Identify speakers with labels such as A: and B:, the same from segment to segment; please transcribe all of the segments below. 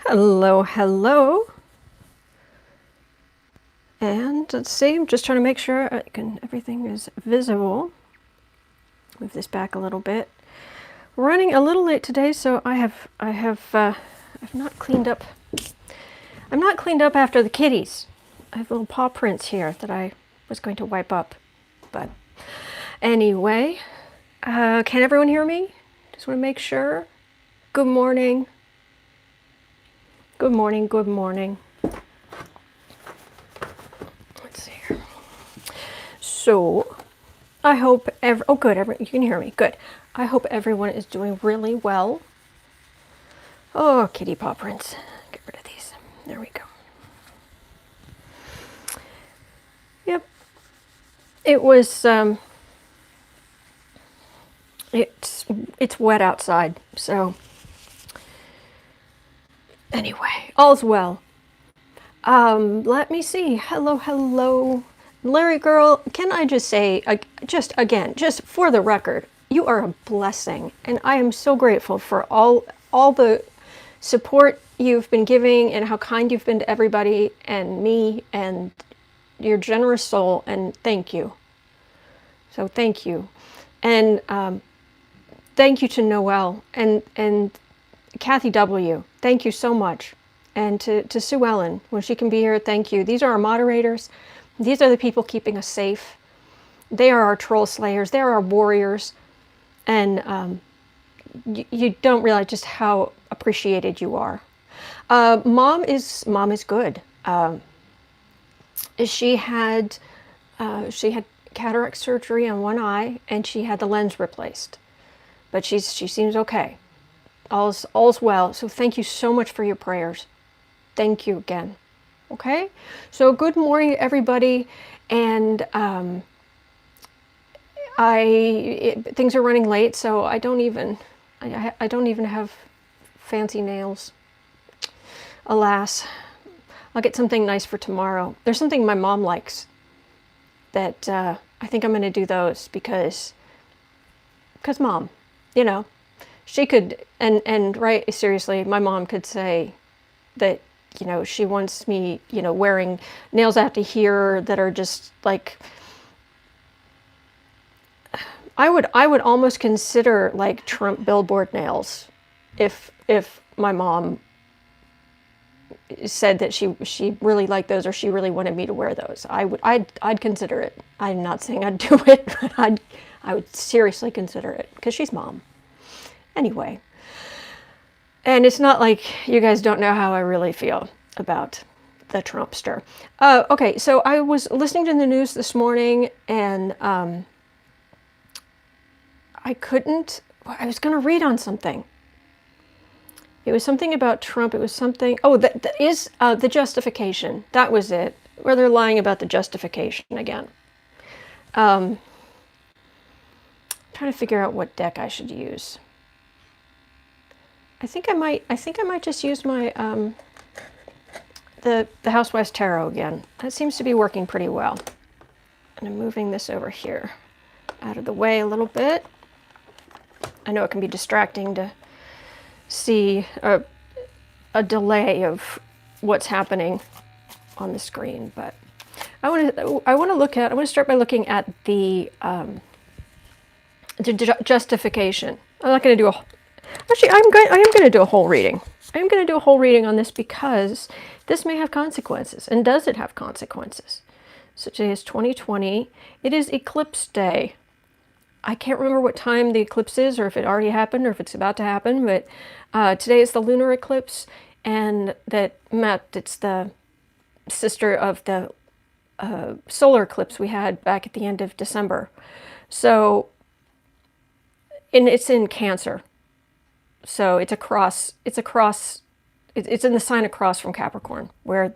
A: Hello, hello. And let's see, I'm just trying to make sure everything is visible. Move this back a little bit. Running a little late today, so I've not cleaned up. I'm not cleaned up after the kitties. I have little paw prints here that I was going to wipe up. But anyway, can everyone hear me? Just want to make sure. Good morning. Good morning, good morning. Let's see here. So, I hope oh good, you can hear me, good. I hope everyone is doing really well. Oh, kitty paw prints. Get rid of these. There we go. Yep. It was, it's wet outside, so anyway, all's well. Let me see. Hello, hello. Larry girl, can I just say, just for the record, you are a blessing, and I am so grateful for all the support you've been giving and how kind you've been to everybody and me and your generous soul, and thank you. So thank you. And thank you to Noelle and Kathy W. Thank you so much. And to Sue Ellen, when she can be here, thank you. These are our moderators. These are the people keeping us safe. They are our troll slayers. They are our warriors. And you don't realize just how appreciated you are. Mom is good. She had cataract surgery on one eye, and she had the lens replaced. But she seems okay. All's well. So thank you so much for your prayers. Thank you again. Okay? So good morning, everybody. And things are running late, so I don't even have fancy nails. Alas. I'll get something nice for tomorrow. There's something my mom likes that I think I'm going to do those because mom, you know, she could, and right, seriously, my mom could say that, you know, she wants me, you know, wearing nails out to here that are just like, I would almost consider like Trump billboard nails if my mom said that she really liked those, or she really wanted me to wear those. I'd consider it. I'm not saying I'd do it, but I would seriously consider it because she's mom. Anyway. And it's not like you guys don't know how I really feel about the Trumpster. Okay, so I was listening to the news this morning, and I was going to read on something. It was something about Trump. It was something, that is the Justification. That was it, where they're lying about the Justification again. Trying to figure out what deck I should use. I think I might just use my the Housewives Tarot again. That seems to be working pretty well. And I'm moving this over here out of the way a little bit. I know it can be distracting to see a delay of what's happening on the screen, but I want to start by looking at the Justification. I'm not going to do Actually, I am going to do a whole reading. I am going to do a whole reading on this because this may have consequences. And does it have consequences? So today is 2020. It is Eclipse Day. I can't remember what time the eclipse is, or if it already happened, or if it's about to happen, but today is the lunar eclipse, and it's the sister of the solar eclipse we had back at the end of December. So, and it's in Cancer. So it's in the sign of cross from Capricorn, where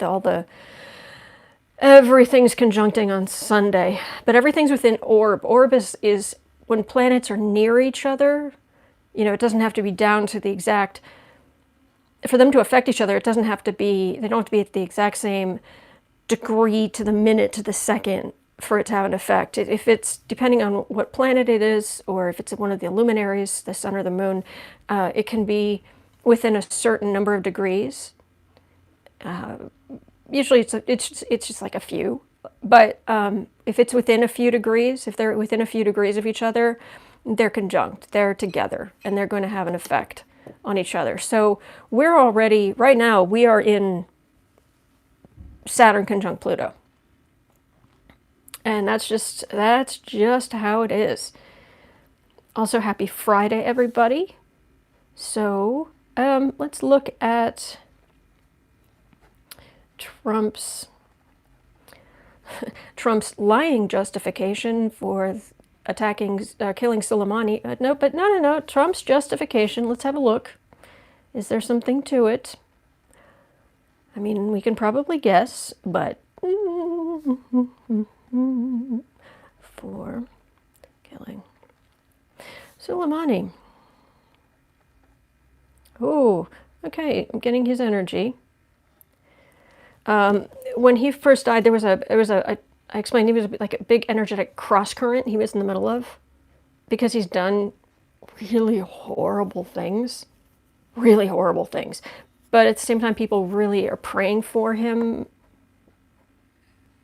A: everything's conjuncting on Sunday, but everything's within orb. Orb is when planets are near each other. You know, it doesn't have to be down to the exact, for them to affect each other, they don't have to be at the exact same degree to the minute to the second for it to have an effect. If it's depending on what planet it is, or if it's one of the luminaries, the sun or the moon, it can be within a certain number of degrees Usually it's just like a few, but if it's within a few degrees, if they're within a few degrees of each other, they're conjunct, they're together, and they're going to have an effect on each other. So we're already, right now, we are in Saturn conjunct Pluto. And that's just how it is. Also, happy Friday, everybody. So let's look at Trump's lying justification for attacking, killing Soleimani. No. Trump's justification. Let's have a look. Is there something to it? I mean, we can probably guess, but for killing Soleimani. Oh, okay. I'm getting his energy. When he first died, there was I explained, he was like a big energetic cross current he was in the middle of, because he's done really horrible things. But at the same time, people really are praying for him.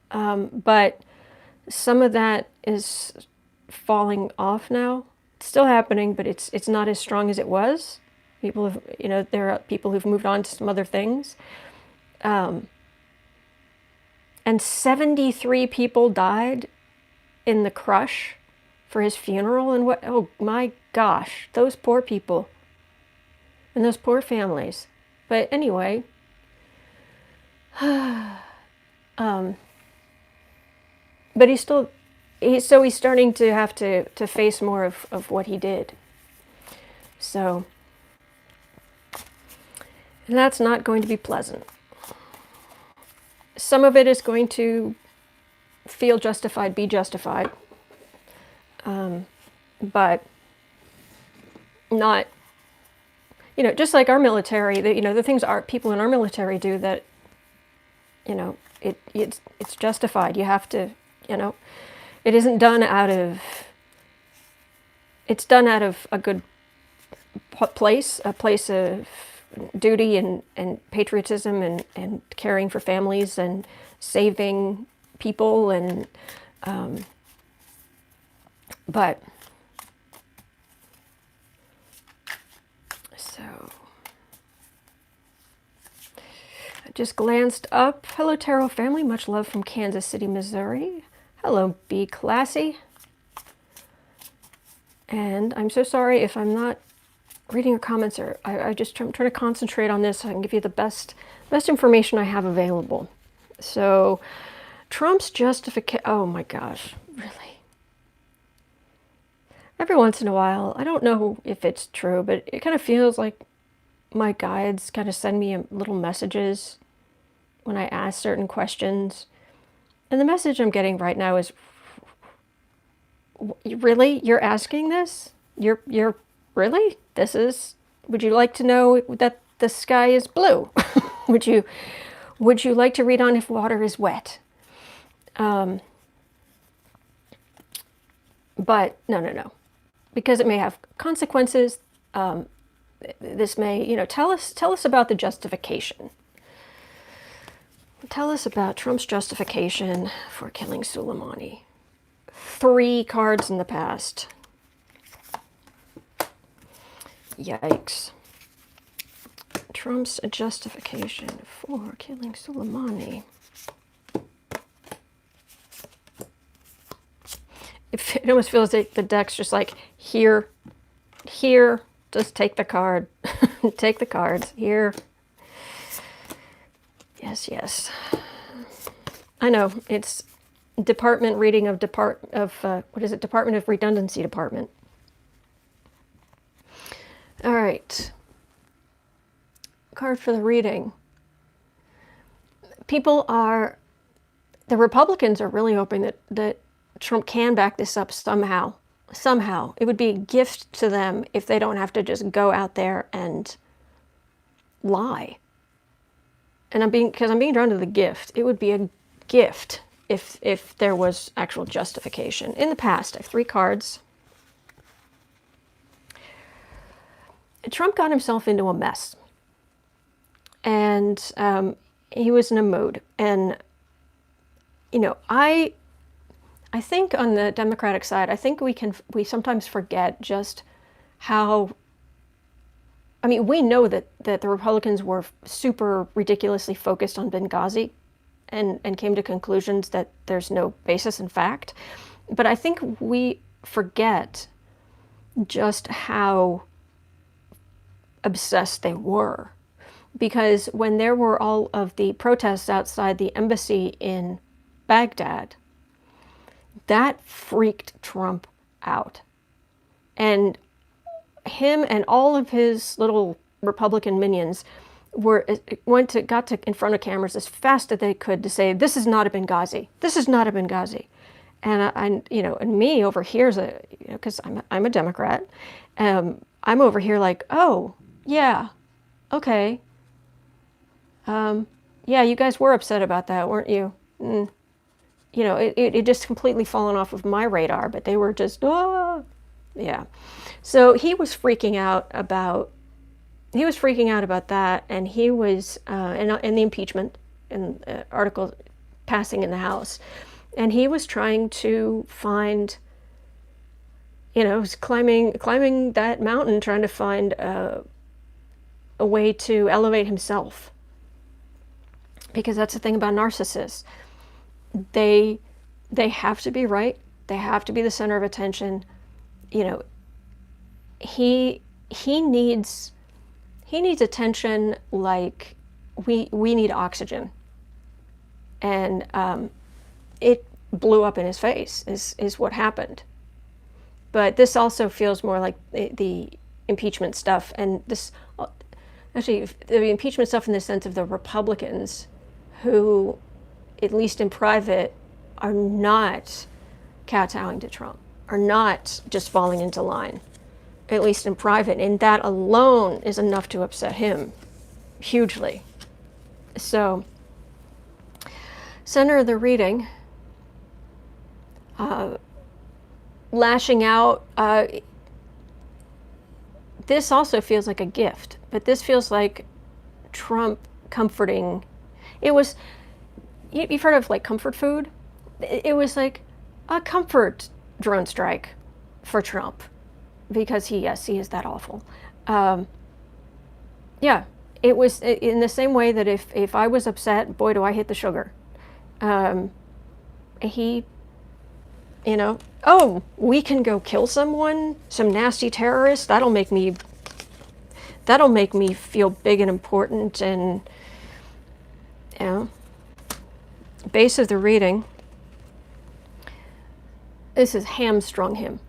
A: But some of that is falling off now. It's still happening, but it's not as strong as it was. People have, there are people who've moved on to some other things. And 73 people died in the crush for his funeral. And what, oh my gosh, those poor people and those poor families. But anyway, but he's starting to have to face more of what he did. So, and that's not going to be pleasant. Some of it is going to feel justified, be justified, but not, just like our military, the things our people in our military do that, it's justified. You have to, it isn't done it's done out of a good place, a place of duty and patriotism and caring for families and saving people and but so I just glanced up. Hello Tarot family, much love from Kansas City, Missouri. Hello Be Classy. And I'm so sorry if I'm not reading your comments, or I'm trying to concentrate on this so I can give you the best information I have available. So, Trump's justification, oh my gosh, really? Every once in a while, I don't know if it's true, but it kind of feels like my guides kind of send me little messages when I ask certain questions. And the message I'm getting right now is, really? You're asking this? You're really? Would you like to know that the sky is blue? Would you like to read on if water is wet? But no. Because it may have consequences. This may, tell us about the justification. Tell us about Trump's justification for killing Soleimani. 3 cards in the past. Yikes. Trump's justification for killing Soleimani. It almost feels like the deck's just like, here, just take the card. Take the cards, here. Yes. I know, it's department reading of what is it? Department of Redundancy Department. All right. Card for the reading. The Republicans are really hoping that Trump can back this up somehow. Somehow. It would be a gift to them if they don't have to just go out there and lie. And because I'm being drawn to the gift. It would be a gift if there was actual justification. In the past, I have 3 cards. Trump got himself into a mess. And he was in a mood. And, you know, I think on the Democratic side, I think we sometimes forget just how, I mean, we know that the Republicans were super ridiculously focused on Benghazi and came to conclusions that there's no basis in fact. But I think we forget just how obsessed they were. Because when there were all of the protests outside the embassy in Baghdad, that freaked Trump out. And him and all of his little Republican minions got to in front of cameras as fast as they could to say, "This is not a Benghazi. This is not a Benghazi." And and me over here is because I'm a Democrat, I'm over here like, oh yeah, okay, yeah, you guys were upset about that, weren't you? It just completely fallen off of my radar, but they were just, oh, yeah. So he was freaking out about that, and he was in the impeachment and article passing in the House, and he was trying to find, was climbing that mountain, trying to find a way to elevate himself, because that's the thing about narcissists. They have to be right. They have to be the center of attention. He needs attention like we need oxygen, and it blew up in his face is what happened. But this also feels more like the impeachment stuff, and this actually the impeachment stuff in the sense of the Republicans who, at least in private, are not kowtowing to Trump, are not just falling into line, at least in private. And that alone is enough to upset him hugely. So, center of the reading, lashing out, this also feels like a gift, but this feels like Trump comforting. It was, you've heard of like comfort food? It was like a comfort drone strike for Trump, because he is that awful. Yeah, it was in the same way that if I was upset, boy, do I hit the sugar. He, oh, we can go kill someone, some nasty terrorist. That'll make me feel big and important. And base of the reading, this is hamstrung him.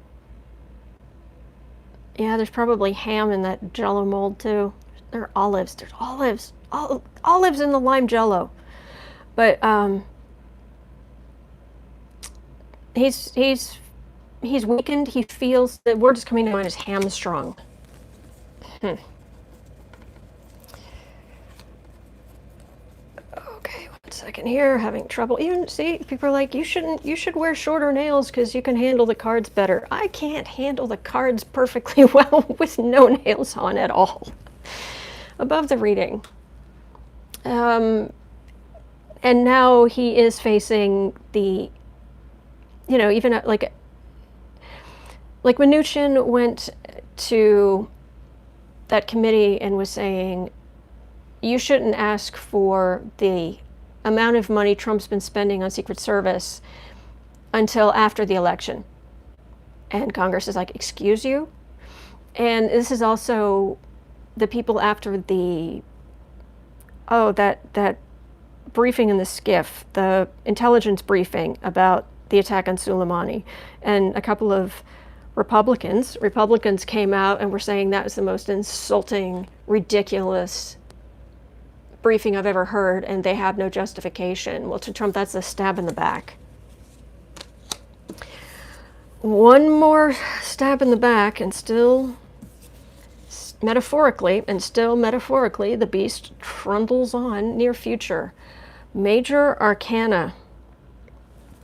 A: Yeah, there's probably ham in that Jell-O mold too. There are olives. There's olives in the lime Jell-O. But he's weakened. He feels, the word is coming to mind is hamstrung. Okay, 1 second here. Having trouble. Even see, people are like, you should wear shorter nails because you can handle the cards better. I can't handle the cards perfectly well with no nails on at all. Above the reading. And now he is facing the, even like Mnuchin went to that committee and was saying, you shouldn't ask for the amount of money Trump's been spending on Secret Service until after the election. And Congress is like, excuse you? And this is also the people after the, that briefing in the skiff, the intelligence briefing about the attack on Soleimani. And a couple of Republicans came out and were saying that was the most insulting, ridiculous briefing I've ever heard, and they have no justification. Well, to Trump, that's a stab in the back. One more stab in the back, and still metaphorically, the beast trundles on. Near future. Major Arcana.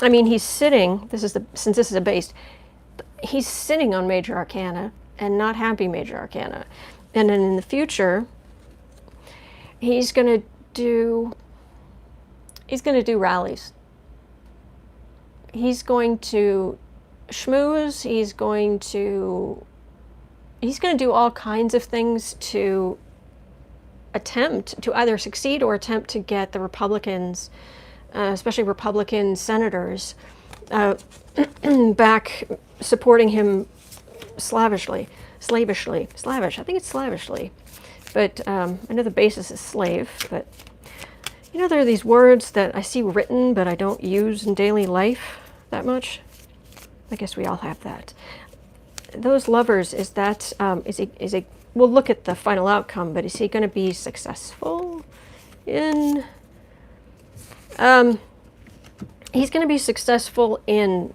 A: I mean, he's sitting, since this is a base, he's sitting on Major Arcana and not happy Major Arcana. And then in the future, he's going to do, He's going to do rallies. He's going to schmooze. He's going to do all kinds of things to attempt to either succeed or attempt to get the Republicans, especially Republican senators, back supporting him slavishly. I think it's slavishly. But I know the basis is slave, but you know, there are these words that I see written, but I don't use in daily life that much. I guess we all have that. Those lovers, is that, we'll look at the final outcome, but is he going to be successful in, he's going to be successful in,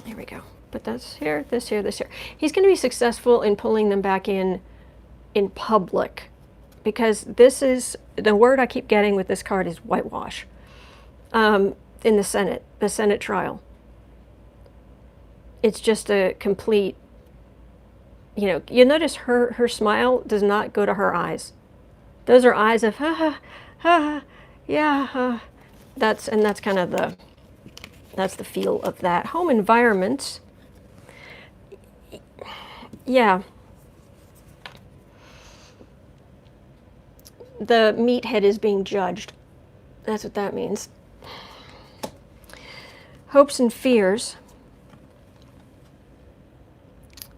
A: here we go, put this here, this here, this here. He's going to be successful in pulling them back in public, because this is, the word I keep getting with this card is whitewash, in the Senate trial. It's just a complete, you know, you notice her smile does not go to her eyes. Those are eyes of, ha ha, ha, yeah, ha. That's kind of that's the feel of that. Home environment, yeah. The meathead is being judged. That's what that means. Hopes and fears.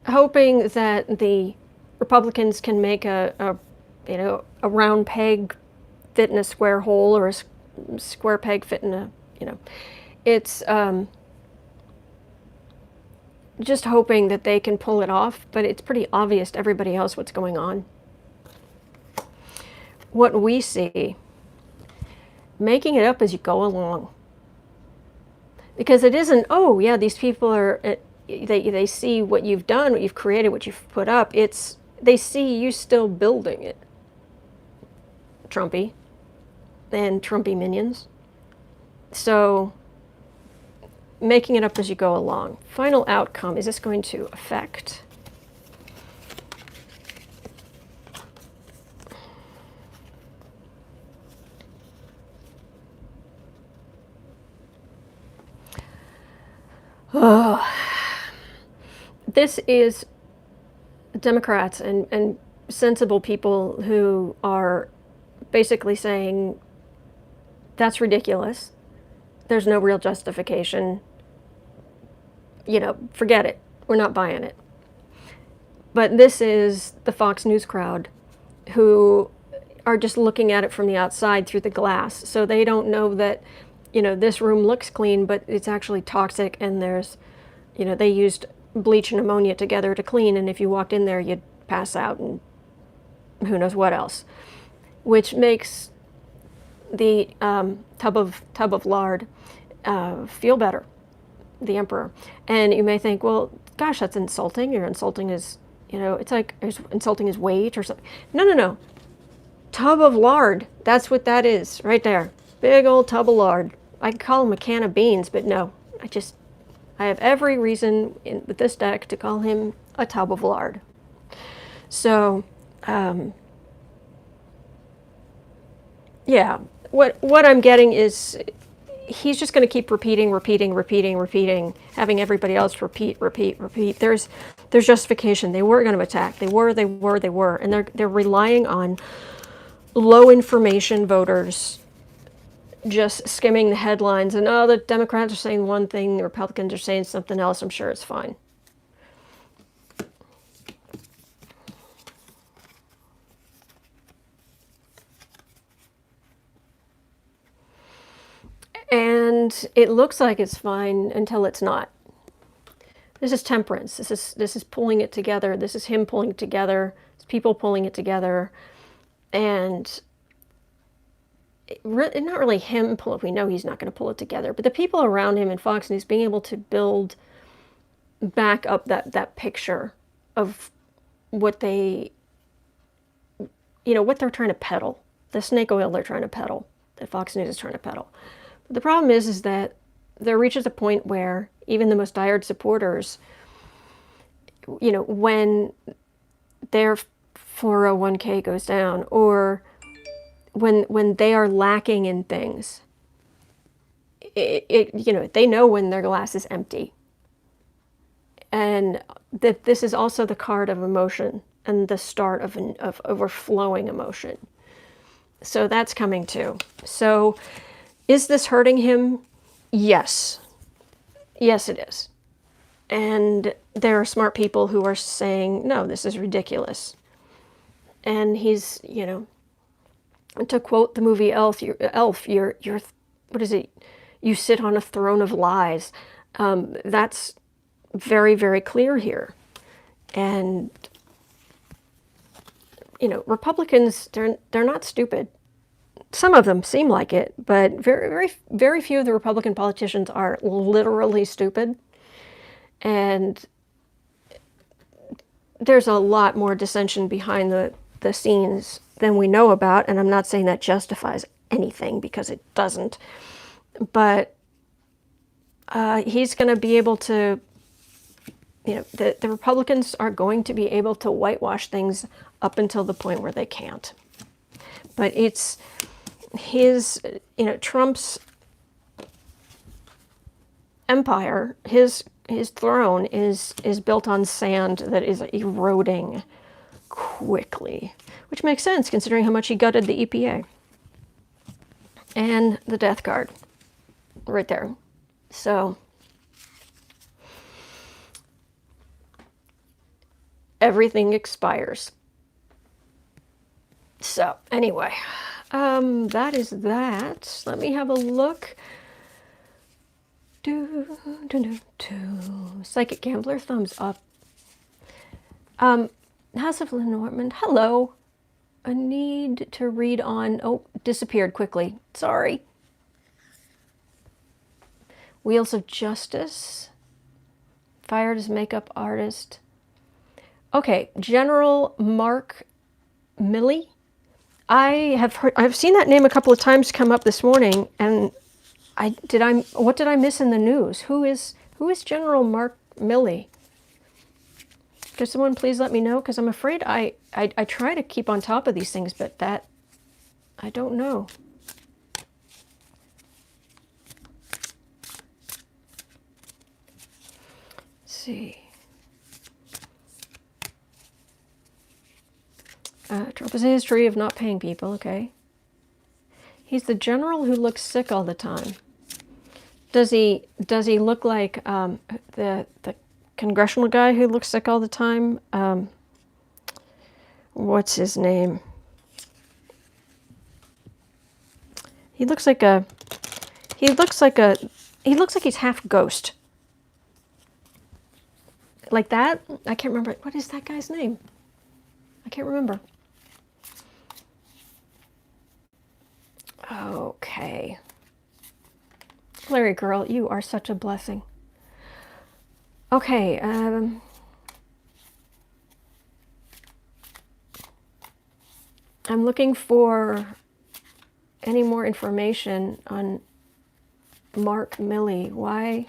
A: Hoping that the Republicans can make a round peg fit in a square hole, or a square peg fit in a, you know, it's just hoping that they can pull it off, but it's pretty obvious to everybody else what's going on. What we see, making it up as you go along. Because it isn't, oh yeah, these people are, they see what you've done, what you've created, what you've put up. It's, they see you still building it. Trumpy and Trumpy minions. So, making it up as you go along. Final outcome, is this going to affect? Oh. This is Democrats and sensible people who are basically saying, that's ridiculous. There's no real justification. You know, forget it. We're not buying it. But this is the Fox News crowd who are just looking at it from the outside through the glass. So they don't know that, you know, this room looks clean, but it's actually toxic, and there's, you know, they used bleach and ammonia together to clean, and if you walked in there, you'd pass out and who knows what else. Which makes the tub of lard feel better, the emperor. And you may think, well, gosh, that's insulting. You're insulting his, you know, it's like insulting his weight or something. No. Tub of lard, that's what that is, right there. Big old tub of lard. I could call him a can of beans, but no, I have every reason with this deck to call him a tub of lard. So, yeah, what I'm getting is he's just going to keep repeating, having everybody else repeat. There's justification. They were going to attack. They were, and they're relying on low information voters just skimming the headlines, and oh, the Democrats are saying one thing, the Republicans are saying something else. I'm sure it's fine. And it looks like it's fine until it's not. This is temperance. This is pulling it together. This is him pulling it together. It's people pulling it together, and not really him pull it. We know he's not going to pull it together, but the people around him and Fox News being able to build back up that picture of what they, you know, what they're trying to peddle, the snake oil they're trying to peddle, that Fox News is trying to peddle. But the problem is that there reaches a point where even the most diehard supporters, you know, when their 401k goes down, or when they are lacking in things, they know when their glass is empty. And that this is also the card of emotion and the start of overflowing emotion. So that's coming too. So is this hurting him? Yes. Yes, it is. And there are smart people who are saying, no, this is ridiculous. And he's, to quote the movie Elf, you're what is it? You sit on a throne of lies. That's very, very clear here. And, Republicans, they're not stupid. Some of them seem like it, but very, very, very few of the Republican politicians are literally stupid. And there's a lot more dissension behind the scenes than we know about, and I'm not saying that justifies anything, because it doesn't. But he's going to be able to, the Republicans are going to be able to whitewash things up until the point where they can't. But it's his, Trump's empire, his throne is built on sand that is eroding quickly, which makes sense considering how much he gutted the EPA. And the death card right there. So everything expires. So anyway, that is that. Let me have a look. Psychic Gambler, thumbs up. House of Lenormand, hello. A need to read on, disappeared quickly. Sorry. Wheels of Justice. Fired as makeup artist. Okay, General Mark Milley. I've seen that name a couple of times come up this morning, and what did I miss in the news? Who is General Mark Milley? Could someone please let me know? Because I'm afraid I try to keep on top of these things, but that I don't know. Let's see. Trump has a history of not paying people. Okay. He's the general who looks sick all the time. Does he look like the congressional guy who looks sick all the time? What's his name? He looks like he's half ghost. Like that? I can't remember. What is that guy's name? I can't remember. Okay. Larry girl, you are such a blessing. Okay, I'm looking for any more information on Mark Milley. Why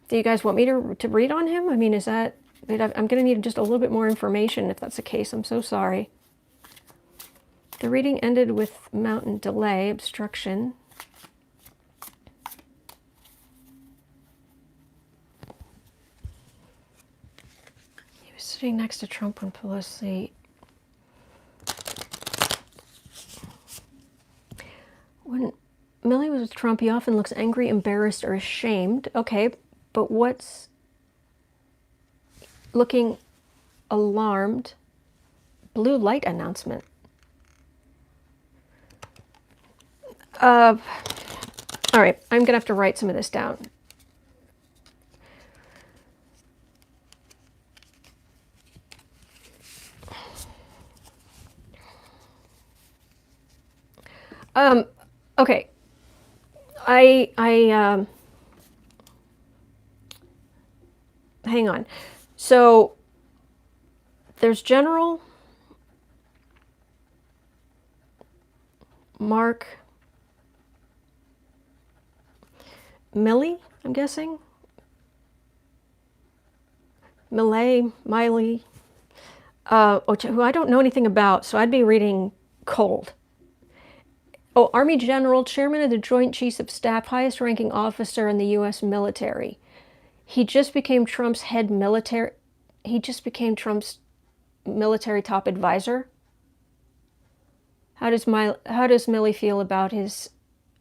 A: do you guys want me to read on him? I mean, is that, I'm going to need just a little bit more information if that's the case. I'm so sorry. The reading ended with mountain delay, obstruction. He was sitting next to Trump when Pelosi. When Milley was with Trump, he often looks angry, embarrassed, or ashamed. Okay, but what's looking alarmed? Blue light announcement. All right, I'm gonna have to write some of this down. Okay. Hang on. So there's General Mark Milley, I'm guessing. Miley, who I don't know anything about, so I'd be reading cold. Oh, Army General, Chairman of the Joint Chiefs of Staff, highest ranking officer in the U.S. military. He just became Trump's head military. He just became Trump's military top advisor. How does Milley feel about his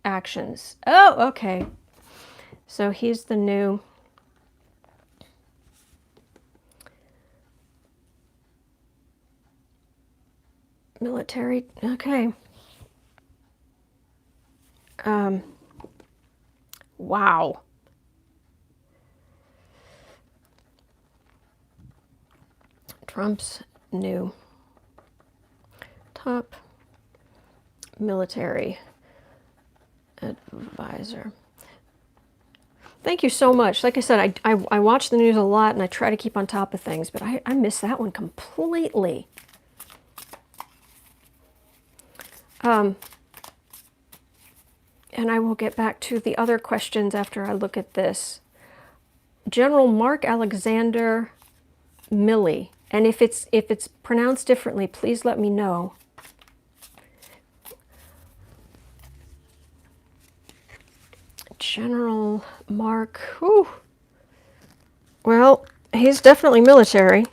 A: actions? Oh, okay. So he's the new military. Okay. Wow. Trump's new top military advisor. Thank you so much. Like I said, I watch the news a lot and I try to keep on top of things, but I missed that one completely. And I will get back to the other questions after I look at this. General Mark Alexander Milley. And if it's pronounced differently, please let me know. General Mark. Whew. Well, he's definitely military.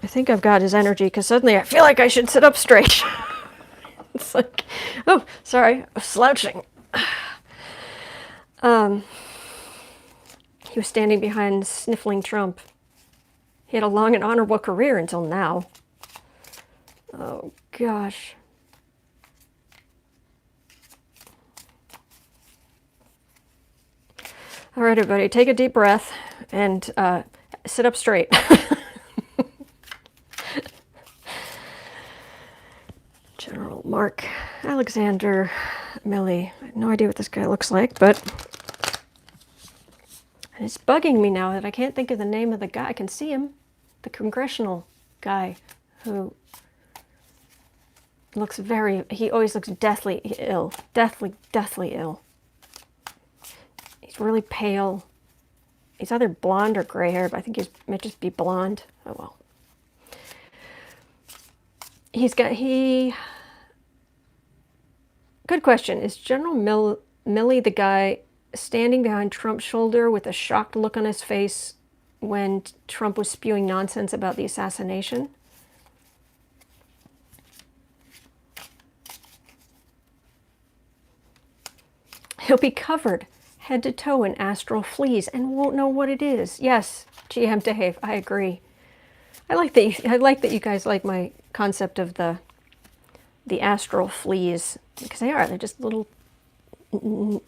A: I think I've got his energy because suddenly I feel like I should sit up straight. It's like, oh, sorry, I'm slouching. He was standing behind sniffling Trump. He had a long and honorable career until now. Oh, gosh. All right, everybody, take a deep breath and sit up straight. General Mark Alexander Milley. I have no idea what this guy looks like, but it's bugging me now that I can't think of the name of the guy. I can see him, the congressional guy who looks he always looks deathly ill. Deathly ill. He's really pale. He's either blonde or gray hair, but I think he might just be blonde. Oh well. Good question. Is General Milley the guy standing behind Trump's shoulder with a shocked look on his face when Trump was spewing nonsense about the assassination? He'll be covered head to toe in astral fleas and won't know what it is. Yes, GM Dave, I agree. I like that you guys like my concept of the astral fleas, because they're just little ugh.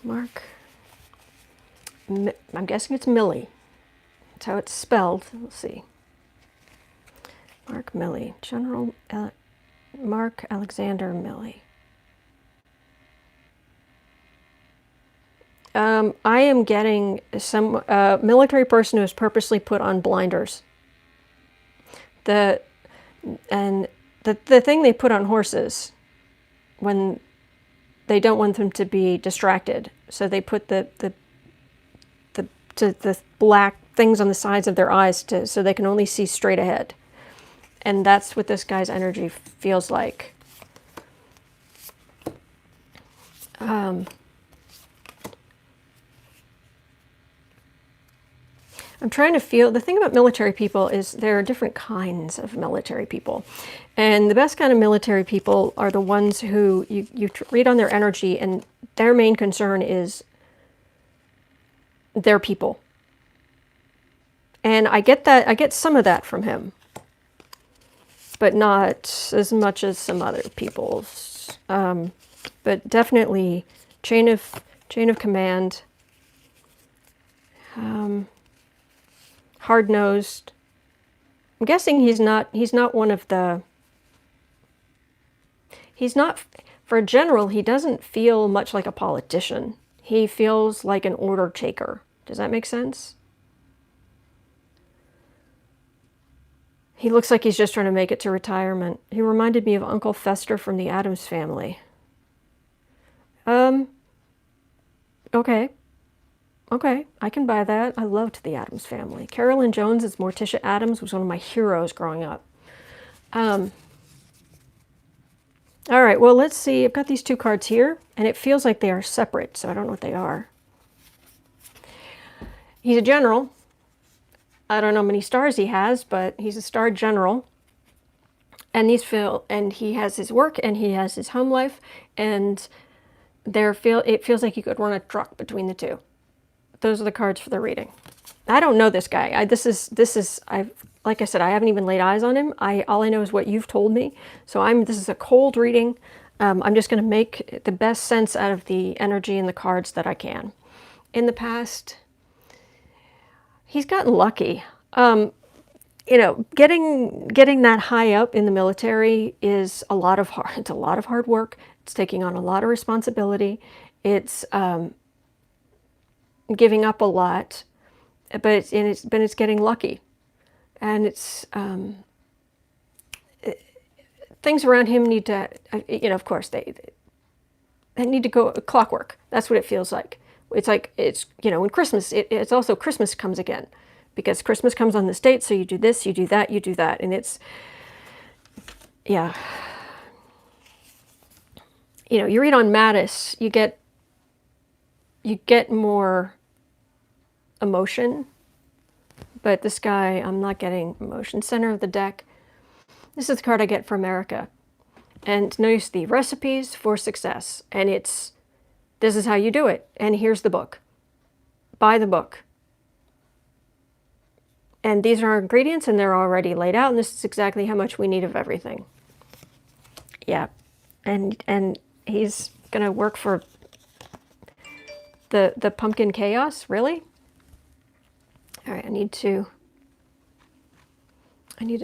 A: Mark, I'm guessing it's Milley. That's how it's spelled. Let's see. Mark Milley, General Mark Alexander Milley. I am getting some military person who has purposely put on blinders. The thing they put on horses when they don't want them to be distracted, so they put the black things on the sides of their eyes so they can only see straight ahead. And that's what this guy's energy feels like. I'm trying to feel, the thing about military people is there are different kinds of military people. And the best kind of military people are the ones who you read on their energy and their main concern is their people. And I get some of that from him, but not as much as some other people's. But definitely chain of command, hard-nosed. I'm guessing he's not one of the. He's not, for a general, he doesn't feel much like a politician. He feels like an order taker. Does that make sense? He looks like he's just trying to make it to retirement. He reminded me of Uncle Fester from the Addams Family. Okay. Okay, I can buy that. I loved the Addams Family. Carolyn Jones as Morticia Addams was one of my heroes growing up. All right, well, let's see. I've got these two cards here, and it feels like they are separate, so I don't know what they are. He's a general. I don't know how many stars he has, but he's a star general. And he has his work, and he has his home life, and it feels like you could run a truck between the two. Those are the cards for the reading. I don't know this guy. Like I said, I haven't even laid eyes on him. All I know is what you've told me. So this is a cold reading. I'm just going to make the best sense out of the energy and the cards that I can. In the past, he's gotten lucky. Getting that high up in the military is a lot of hard work. It's taking on a lot of responsibility. It's giving up a lot, but it's getting lucky, and things around him need to, of course they need to go clockwork. That's what it feels like. It's when Christmas, it's also Christmas comes again, because Christmas comes on this date, so you do this, you do that, you do that, and yeah. You read on Mattis, you get more emotion, but this guy, I'm not getting emotion. Center of the deck. This is the card I get for America. And notice the recipes for success. And this is how you do it. And here's the book. Buy the book. And these are our ingredients, and they're already laid out, and this is exactly how much we need of everything. Yeah. And he's going to work for the pumpkin chaos, really? All right, I need to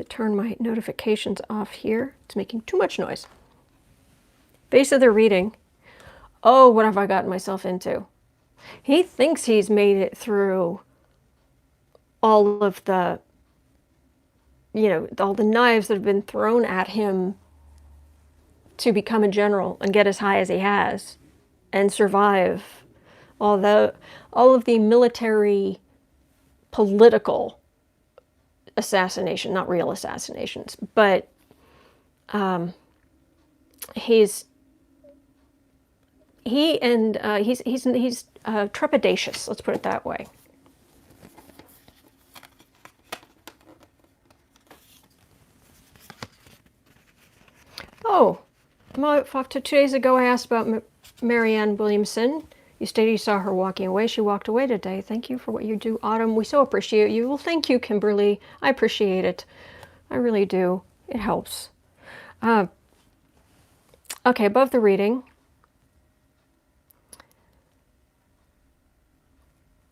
A: turn my notifications off here. It's making too much noise. Base of the reading. Oh, what have I gotten myself into? He thinks he's made it through all of the, all the knives that have been thrown at him to become a general and get as high as he has and survive all of the military political assassination, not real assassinations, but he's trepidatious, let's put it that way. Oh, 2 days ago I asked about Marianne Williamson. You stated you saw her walking away. She walked away today. Thank you for what you do, Autumn. We so appreciate you. Well, thank you, Kimberly. I appreciate it. I really do. It helps. Okay, above the reading.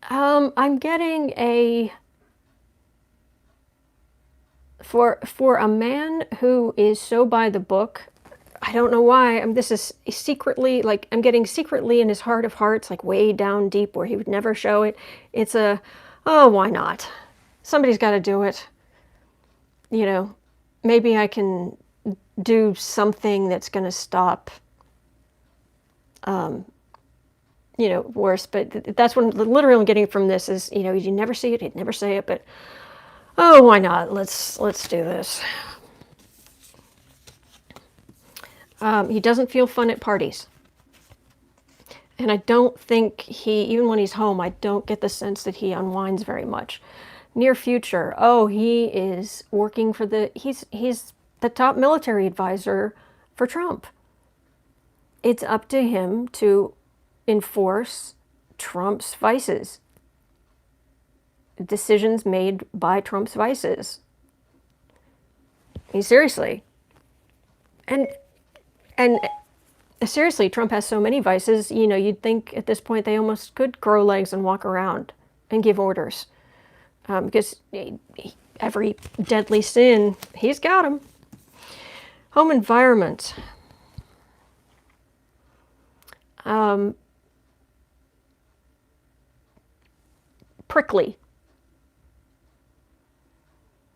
A: I'm getting for a man who is so by the book. I don't know why. This is secretly, I'm getting secretly in his heart of hearts, way down deep where he would never show it. It's oh, why not? Somebody's got to do it. Maybe I can do something that's going to stop, worse. But that's what literally I'm getting from this is, you never see it, he'd never say it, but oh, why not? Let's do this. He doesn't feel fun at parties. And I don't think even when he's home, I don't get the sense that he unwinds very much. Near future, he is working for he's the top military advisor for Trump. It's up to him to enforce Trump's vices. Decisions made by Trump's vices. Seriously. And seriously, Trump has so many vices, you'd think at this point they almost could grow legs and walk around and give orders. Because every deadly sin, he's got them. Home environment. Prickly.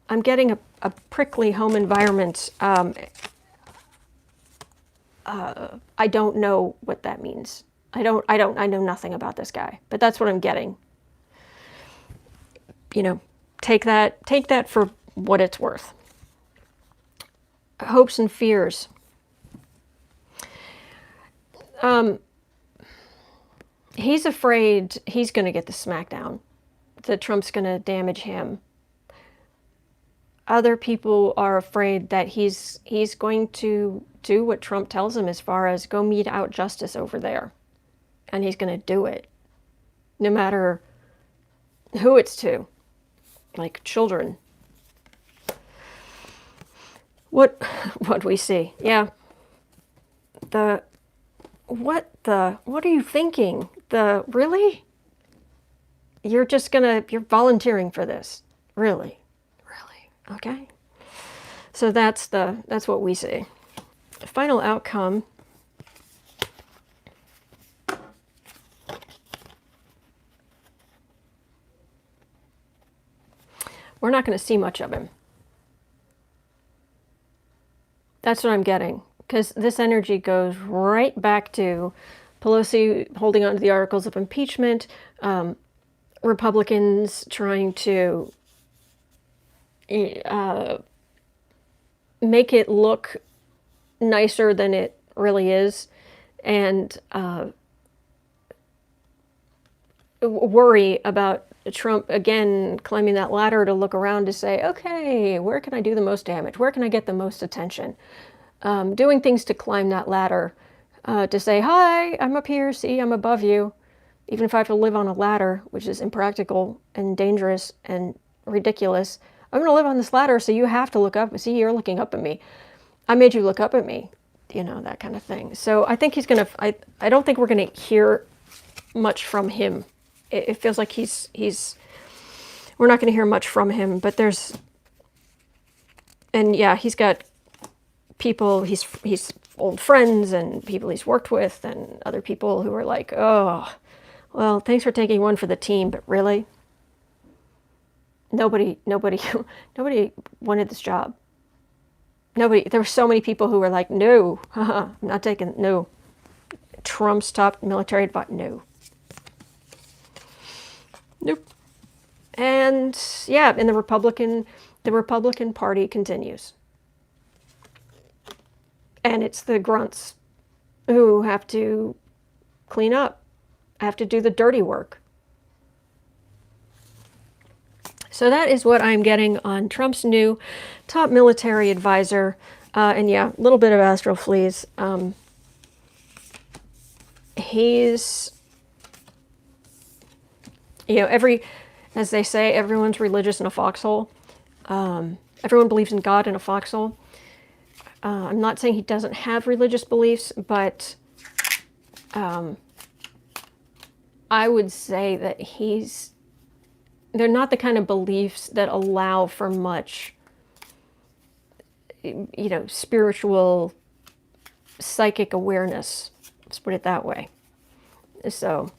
A: I'm getting a prickly home environment. I don't know what that means. I know nothing about this guy, but that's what I'm getting. You know, take that for what it's worth. Hopes and fears. He's afraid he's going to get the smackdown, that Trump's going to damage him. Other people are afraid that he's going to do what Trump tells him, as far as go mete out justice over there. And he's going to do it, no matter who it's to, like children. What we see, yeah. What are you thinking? Really? You're volunteering for this, really? Okay. So that's what we see. The final outcome. We're not going to see much of him. That's what I'm getting, because this energy goes right back to Pelosi holding on to the articles of impeachment, Republicans trying to make it look nicer than it really is, and worry about Trump again climbing that ladder to look around to say, okay, where can I do the most damage? Where can I get the most attention? Doing things to climb that ladder, to say, hi, I'm up here, see, I'm above you. Even if I have to live on a ladder, which is impractical and dangerous and ridiculous, I'm going to live on this ladder, so you have to look up. See, you're looking up at me. I made you look up at me, that kind of thing. So I think he's going to, I don't think we're going to hear much from him. It feels like we're not going to hear much from him, but he's got people, he's old friends and people he's worked with and other people who are like, oh, well, thanks for taking one for the team, but really? Nobody wanted this job. There were so many people who were like, no, I'm not taking, no. Trump's top military advisor, no. Nope. And yeah, and the Republican Party continues. And it's the grunts who have to clean up, have to do the dirty work. So that is what I'm getting on Trump's new top military advisor. And yeah, a little bit of astral fleas. He's, as they say, everyone's religious in a foxhole. Everyone believes in God in a foxhole. I'm not saying he doesn't have religious beliefs, but I would say that they're not the kind of beliefs that allow for much, spiritual, psychic awareness. Let's put it that way. So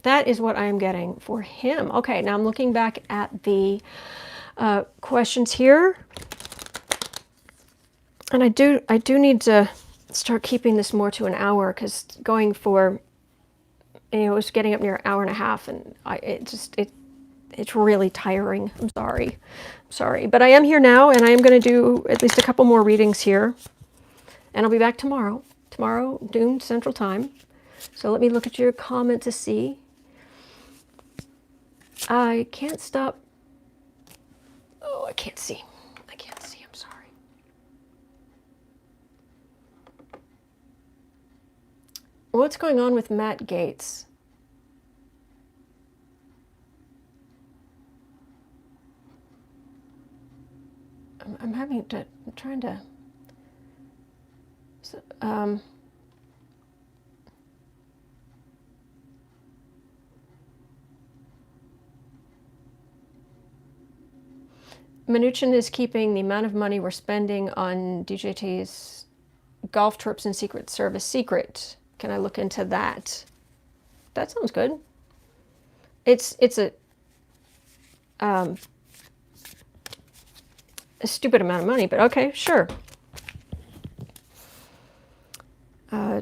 A: that is what I am getting for him. Okay, now I'm looking back at the questions here. And I do need to start keeping this more to an hour, because going for, it was getting up near an hour and a half, and it's really tiring. I'm sorry. But I am here now, and I am going to do at least a couple more readings here. And I'll be back tomorrow, noon Central Time. So let me look at your comment to see. I can't stop. Oh, I can't see. I'm sorry. What's going on with Matt Gaetz? I'm trying to. Mnuchin is keeping the amount of money we're spending on DJT's golf trips and Secret Service secret. Can I look into that? That sounds good. It's a stupid amount of money, but okay, sure.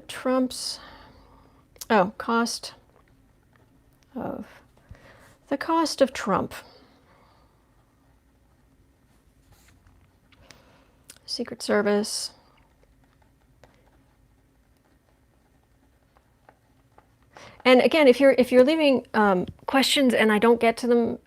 A: Trump's Oh, the cost of Trump. Secret Service. And again, if you're leaving questions and I don't get to them,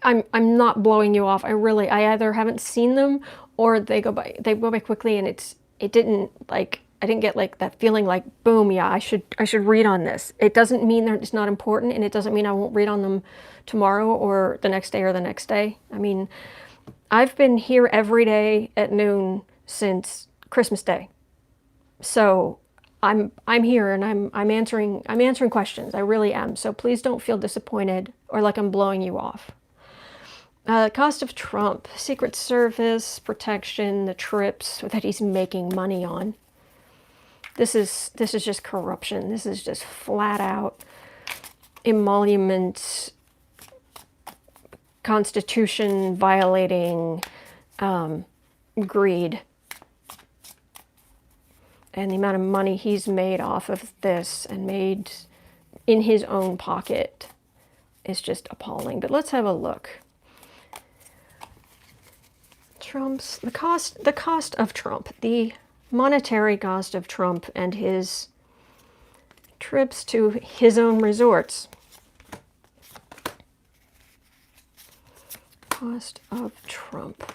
A: I'm not blowing you off. I either haven't seen them or they go by quickly, and it didn't, like, I didn't get like that feeling like, boom, yeah, I should read on this. It doesn't mean that it's not important, and it doesn't mean I won't read on them tomorrow or the next day or the next day. I mean, I've been here every day at noon since Christmas Day. So I'm here, and I'm answering questions. I really am. So please don't feel disappointed or like I'm blowing you off. Cost of Trump, Secret Service, protection, the trips that he's making money on. This is just corruption. This is just flat out emolument, Constitution violating, greed. And the amount of money he's made off of this and made in his own pocket is just appalling. But let's have a look. The cost of Trump, the monetary cost of Trump and his trips to his own resorts. Cost of Trump.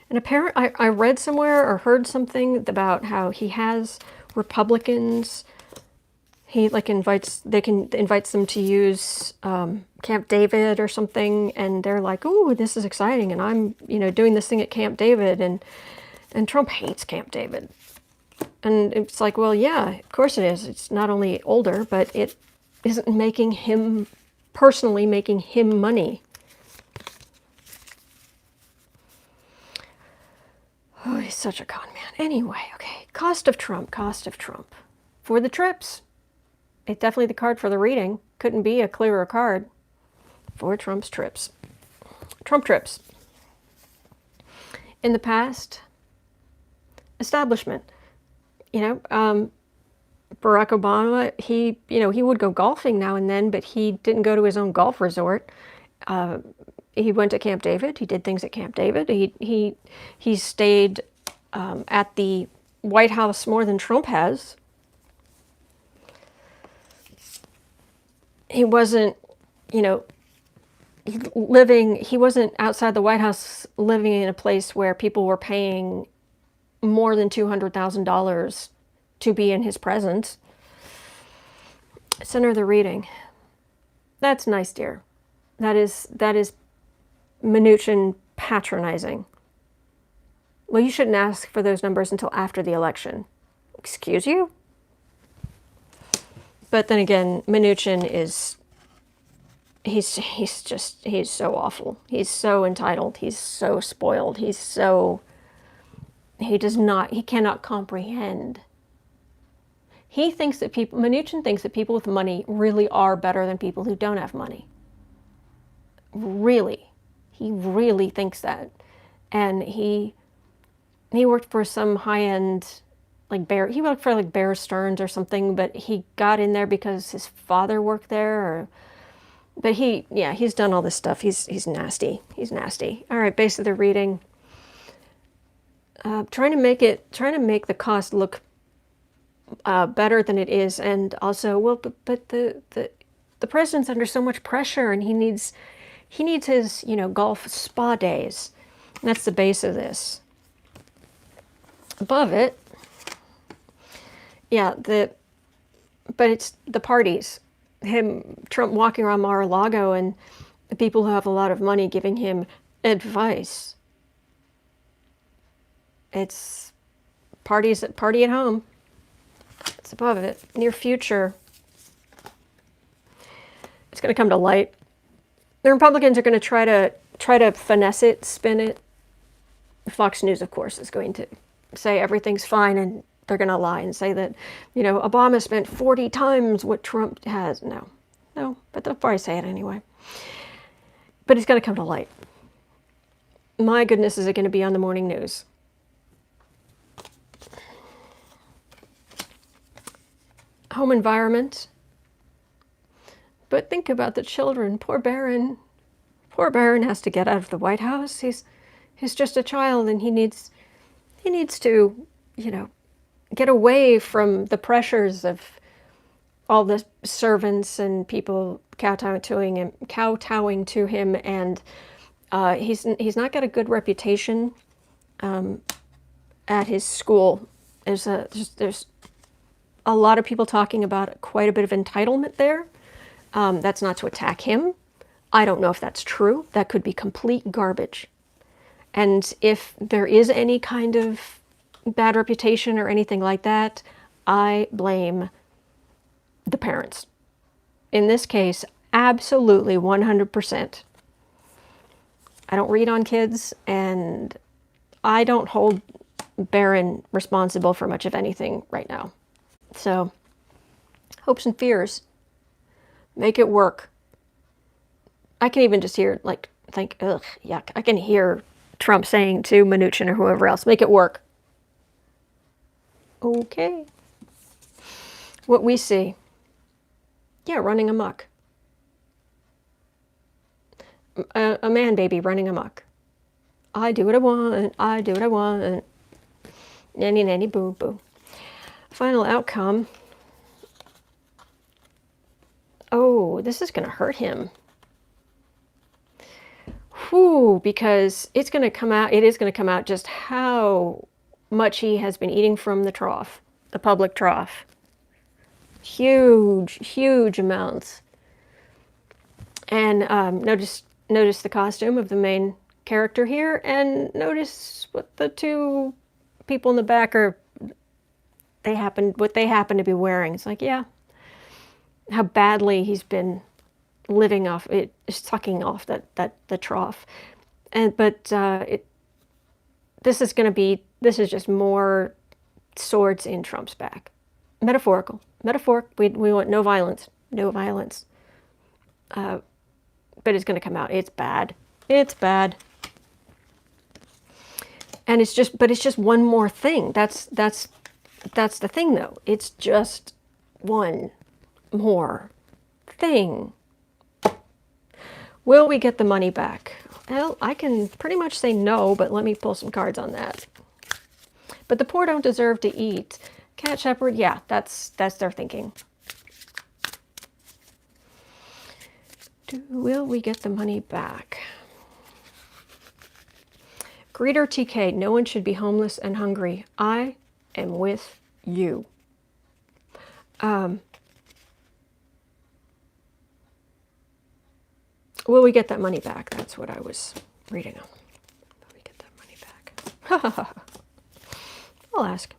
A: And apparently, I read somewhere or heard something about how he has Republicans. He like invites them to use Camp David or something, and they're like, "Ooh, this is exciting!" And I'm doing this thing at Camp David, and Trump hates Camp David, and it's like, well, yeah, of course it is. It's not only older, but it isn't making him money. Oh, he's such a con man. Anyway, okay. Cost of Trump. For the trips. It's definitely the card for the reading. Couldn't be a clearer card for Trump's trips. Trump trips. In the past, establishment. Barack Obama, he would go golfing now and then, but he didn't go to his own golf resort. He went to Camp David. He did things at Camp David. He stayed at the White House more than Trump has. He wasn't, he wasn't outside the White House living in a place where people were paying more than $200,000 to be in his presence. Center of the reading. That's nice, dear. That is Mnuchin patronizing. Well, you shouldn't ask for those numbers until after the election. Excuse you? But then again, Mnuchin he's so awful. He's so entitled. He's so spoiled. He cannot comprehend. Mnuchin thinks that people with money really are better than people who don't have money. Really. He really thinks that. And he worked for some high-end, he worked for Bear Stearns or something, but he got in there because his father worked there. But he's done all this stuff. He's nasty. He's nasty. All right, base of the reading. Trying to make the cost look better than it is, and also, but the president's under so much pressure, and he needs his golf spa days. And that's the base of this. Above it, but it's the parties. Trump walking around Mar-a-Lago, and the people who have a lot of money giving him advice. It's party at home. It's above it. Near future. It's going to come to light. The Republicans are going to try to finesse it, spin it. Fox News, of course, is going to say everything's fine, and they're going to lie and say that, Obama spent 40 times what Trump has. No, but they'll probably say it anyway. But it's going to come to light. My goodness, is it going to be on the morning news? home environment. But think about the children. Poor Barron. Poor Barron has to get out of the White House. He's just a child, and he needs to, get away from the pressures of all the servants and people kowtowing to him, and he's not got a good reputation at his school. There's a lot of people talking about quite a bit of entitlement there. That's not to attack him. I don't know if that's true. That could be complete garbage. And if there is any kind of bad reputation or anything like that, I blame the parents. In this case, absolutely 100%. I don't read on kids, and I don't hold Barron responsible for much of anything right now. So, hopes and fears. Make it work. I can even just hear, think, ugh, yuck. I can hear Trump saying to Mnuchin or whoever else, make it work. Okay. What we see. Yeah, running amok. A man baby running amok. I do what I want. I do what I want. Nanny, nanny, boo, boo. Final outcome. Oh, this is going to hurt him. Whew, because it's going to come out, it is going to come out just how much he has been eating from the trough, the public trough. Huge, huge amounts. And notice the costume of the main character here, and notice what the two people in the back what they happen to be wearing. It's like, yeah, how badly he's been living off it, sucking off the trough. But this is just more swords in Trump's back. Metaphorical. We want no violence. But it's going to come out. It's bad. And it's just one more thing. That's the thing, though. It's just one more thing. Will we get the money back? Well, I can pretty much say no, but let me pull some cards on that. But the poor don't deserve to eat. Cat shepherd, yeah, that's their thinking. Will we get the money back? Greeter TK, no one should be homeless and hungry. I am with you. Will we get that money back? That's what I was reading on. Will we get that money back? I'll ask.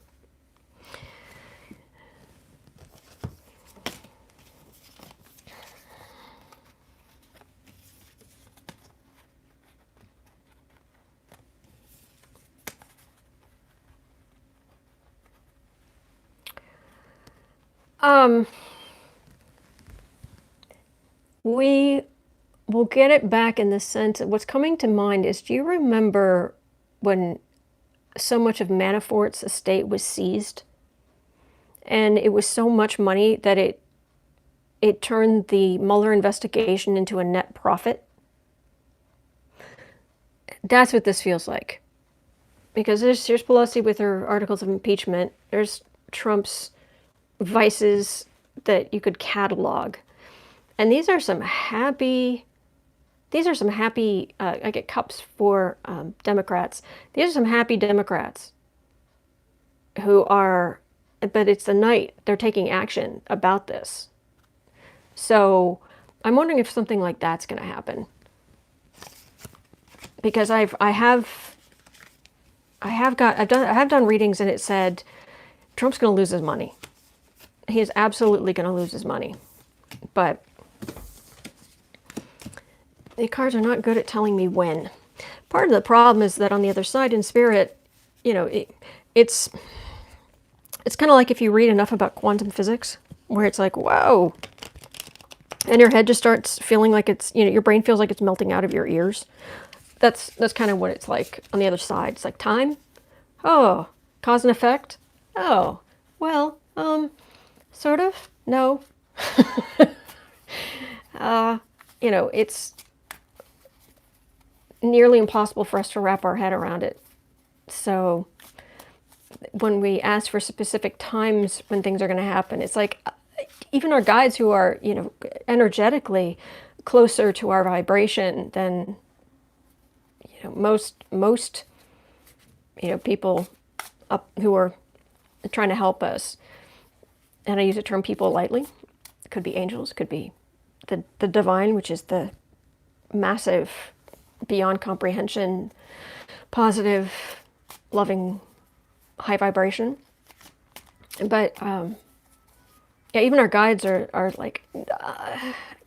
A: We will get it back in the sense of what's coming to mind is, do you remember when so much of Manafort's estate was seized? And it was so much money that it turned the Mueller investigation into a net profit. That's what this feels like. Because here's Pelosi with her articles of impeachment. There's Trump's vices that you could catalog. And these are some happy, I get cups for Democrats. These are some happy Democrats who are, but it's the night they're taking action about this. So I'm wondering if something like that's going to happen. Because I have done readings, and it said Trump's going to lose his money. He is absolutely going to lose his money. But the cards are not good at telling me when. Part of the problem is that on the other side in spirit, it's kind of like if you read enough about quantum physics, where it's like, whoa, and your head just starts feeling like it's, your brain feels like it's melting out of your ears. That's kind of what it's like on the other side. It's like time. Oh, cause and effect. Oh, well, Sort of? No. It's nearly impossible for us to wrap our head around it. So when we ask for specific times when things are going to happen, it's like even our guides who are, energetically closer to our vibration than, most people up who are trying to help us. And I use the term people lightly. It could be angels, it could be the divine, which is the massive, beyond comprehension, positive, loving, high vibration. But yeah, even our guides are like,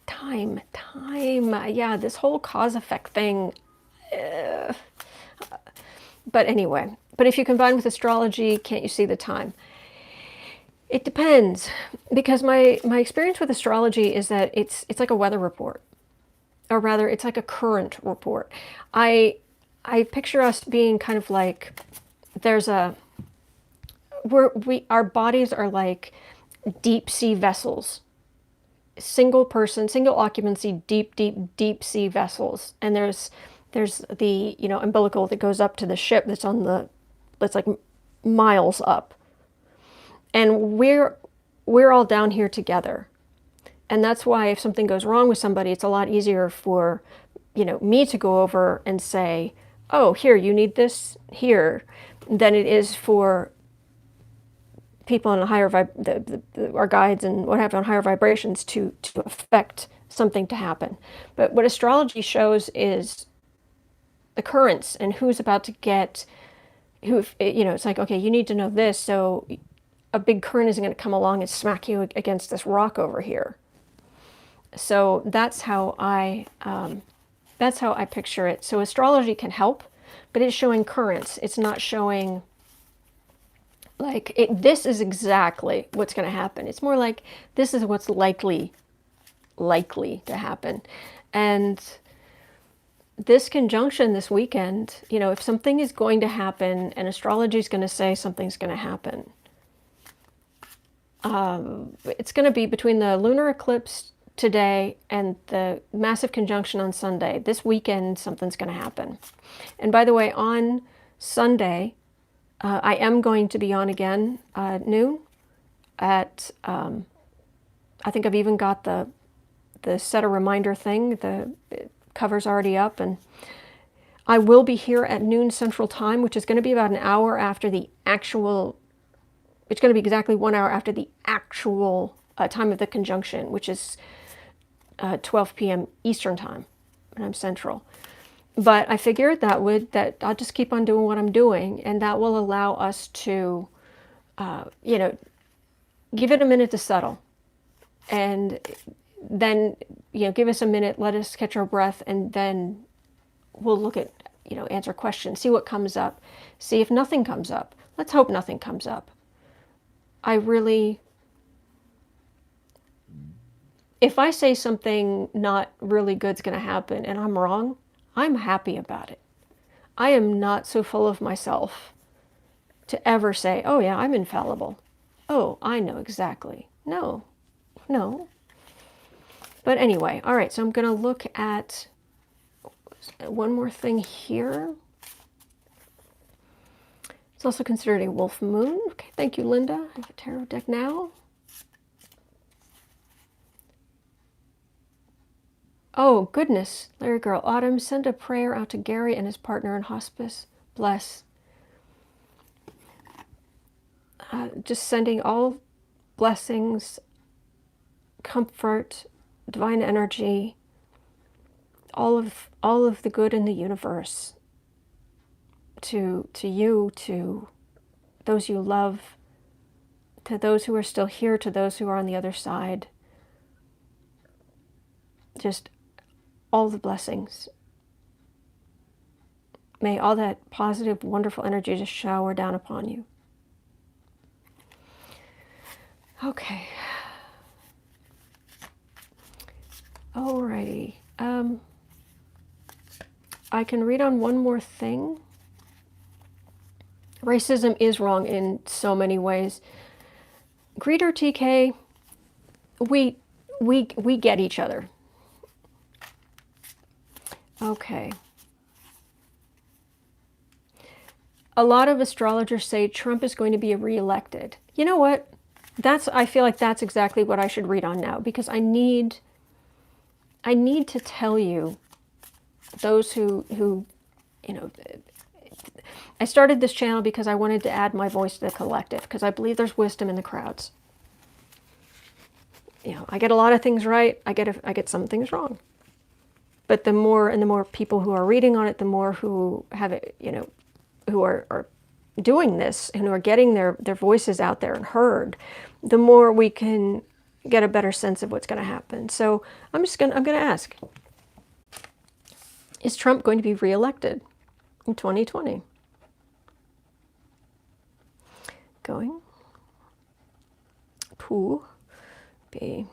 A: time. Yeah, this whole cause effect thing. But anyway, but if you combine with astrology, can't you see the time? It depends, because my experience with astrology is that it's like a weather report, or rather, it's like a current report. I picture us being kind of like there's a our bodies are like deep sea vessels, single person, single occupancy, deep sea vessels, and there's the umbilical that goes up to the ship that's like miles up, and we're all down here together. And that's why if something goes wrong with somebody, it's a lot easier for, me to go over and say, oh, here, you need this here, than it is for people on a higher our guides and what have you on higher vibrations to affect something to happen. But what astrology shows is the currents and who's about to get, it's like, okay, you need to know this, so a big current isn't going to come along and smack you against this rock over here. So that's how I picture it. So astrology can help, but it's showing currents. It's not showing like this is exactly what's going to happen. It's more like this is what's likely to happen. And this conjunction this weekend, if something is going to happen and astrology is going to say something's going to happen, it's going to be between the lunar eclipse today and the massive conjunction on Sunday. This weekend, something's going to happen. And by the way, on Sunday, I am going to be on again noon at, I think I've even got the set a reminder thing. The cover's already up, and I will be here at noon Central Time, which is going to be about an hour after the actual, it's going to be exactly 1 hour after the actual time of the conjunction, which is 12 p.m. Eastern Time, and I'm Central. But I figured that I'll just keep on doing what I'm doing, and that will allow us to, give it a minute to settle. And then, give us a minute, let us catch our breath, and then we'll look at, answer questions, see what comes up, see if nothing comes up. Let's hope nothing comes up. If I say something not really good's going to happen and I'm wrong, I'm happy about it. I am not so full of myself to ever say, oh yeah, I'm infallible. Oh, I know exactly. No. But anyway, all right, so I'm going to look at one more thing here. It's also considered a wolf moon. Okay, thank you, Linda. I have a tarot deck now. Oh, goodness. Larry Girl, Autumn, send a prayer out to Gary and his partner in hospice. Bless. Just sending all blessings, comfort, divine energy, all of the good in the universe to you, to those you love, to those who are still here, to those who are on the other side. Just all the blessings. May all that positive, wonderful energy just shower down upon you. Okay. Alrighty. I can read on one more thing. Racism is wrong in so many ways. Greeter TK, we get each other. Okay. A lot of astrologers say Trump is going to be reelected. You know what? I feel like that's exactly what I should read on now, because I need to tell you, those who you know, I started this channel because I wanted to add my voice to the collective, because I believe there's wisdom in the crowds. You know, I get a lot of things right, I get some things wrong. But the more people who are reading on it, the more who have it, you know, who are doing this and who are getting their voices out there and heard, the more we can get a better sense of what's going to happen. So I'm going to ask, is Trump going to be reelected in 2020? Going to be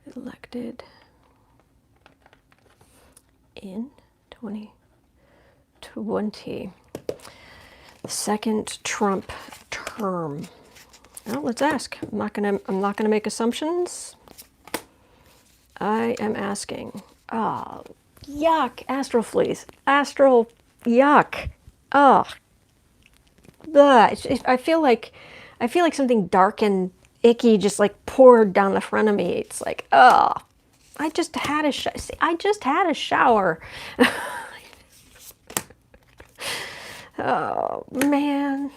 A: reelected in 2020, second Trump term. Well, let's ask. I'm not gonna make assumptions. I am asking. Oh, yuck! Astral fleas. Astral yuck. Oh, I feel like something dark and icky just like poured down the front of me. It's like, oh, I just had a shower. Oh man.